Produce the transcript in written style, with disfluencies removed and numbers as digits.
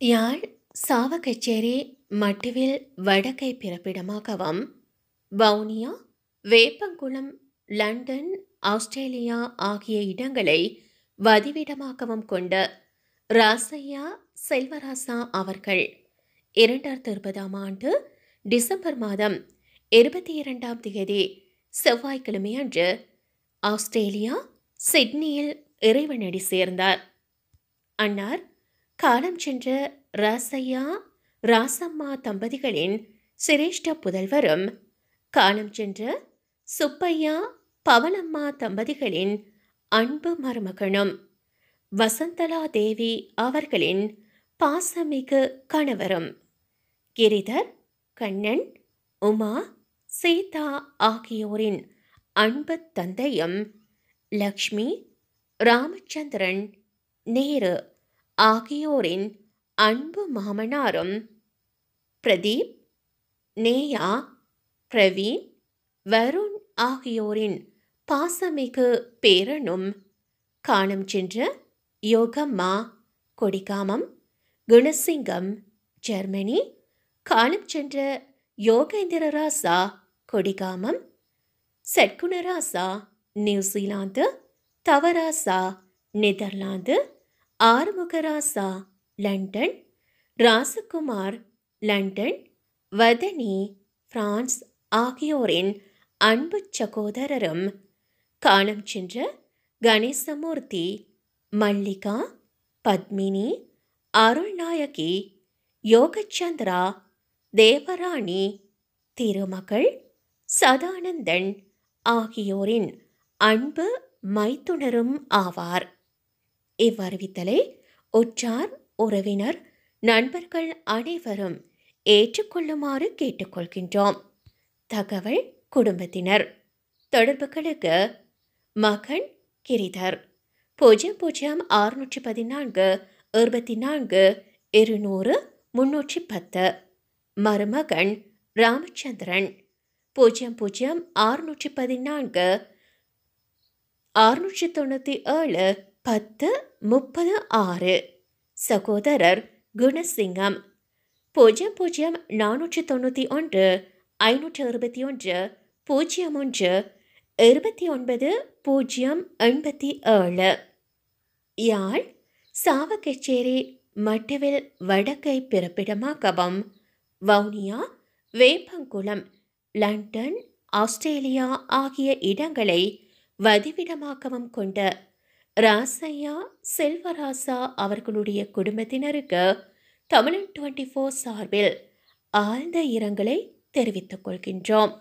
யாழ் Chavakachcheri Mattuvil வடக்கை பிறப்பிடமாகவும் Vavuniya Veppankulam London Australia ஆகிய இடங்களை வதிவிடமாகவும் கொண்ட ராசையா செல்வராசா அவர்கள் 2020 ஆண்டு டிசம்பர் மாதம் 22ஆம் தேதி செவ்வாய்க்கிழமை அன்று ஆஸ்திரேலியா சிட்னியில் இறைவனடி சேர்ந்தார். அன்னார் காலம் சென்ற ராசையா ராசம்மா தம்பதிகளின் சிரேஷ்ட புதல்வரும் காலம் சென்ற சுப்பையா பவனம்மா தம்பதிகளின் அன்பு மருமகனும் வசந்தலா தேவி அவர்களின் பாசமிகு கணவரும் கிரிதர், கண்ணன், உமா, சீதா ஆகியோரின் அன்பு தந்தையும் லக்ஷ்மி, ராமச்சந்திரன், நேரு ஆகியோரின் அன்பு மாமனாரும் பிரதீப், நேயா, பிரவீன், வருண் ஆகியோரின் பாசமிகு பேரனும் காலம் சென்ற யோகம்மா கொடிகாமம், குணசிங்கம் ஜெர்மனி, காலம் சென்ற Yogendrarasa Kodikamam, Satkunarasa New Zealand, Thavarasa Netherlands, Arumugarasa London, Rasakumar London, Vathani France ஆகியோரின் அன்பு சகோதரரும் காலம் சென்ற கணேசமூர்த்தி, மல்லிகா, பத்மினி, அருள்நாயகி, யோகச்சந்திரா, தேவராணி, திருமகள், சதானந்தன் ஆகியோரின் அன்பு மைத்துனரும் ஆவார். இவ்வறிவித்தலை உற்றார் உறவினர் நண்பர்கள் அனைவரும் ஏற்றுக்கொள்ளுமாறு கேட்டுக்கொள்கின்றோம். தகவல் குடும்பத்தினர் தொடர்புகளுக்கு மகன் கிரிதர் 00 614 24 200 310, மருமகன் ராமச்சந்திரன் 00 614 697 10 36, சகோதரர் குணசிங்கம் 00 491 561 01 29 087. யாழ் சாவகச்சேரி மட்டுவில் வடக்கை பிறப்பிடமாகவும் வவுனியா வேப்பங்குளம் லண்டன் ஆஸ்திரேலியா ஆகிய இடங்களை வதிவிடமாகவும் கொண்ட ராசையா செல்வராசா அவர்களுடைய குடும்பத்தினருக்கு தமிழன் 24 சார்பில் ஆழ்ந்த இரங்கலை தெரிவித்துக் கொள்கின்றோம்.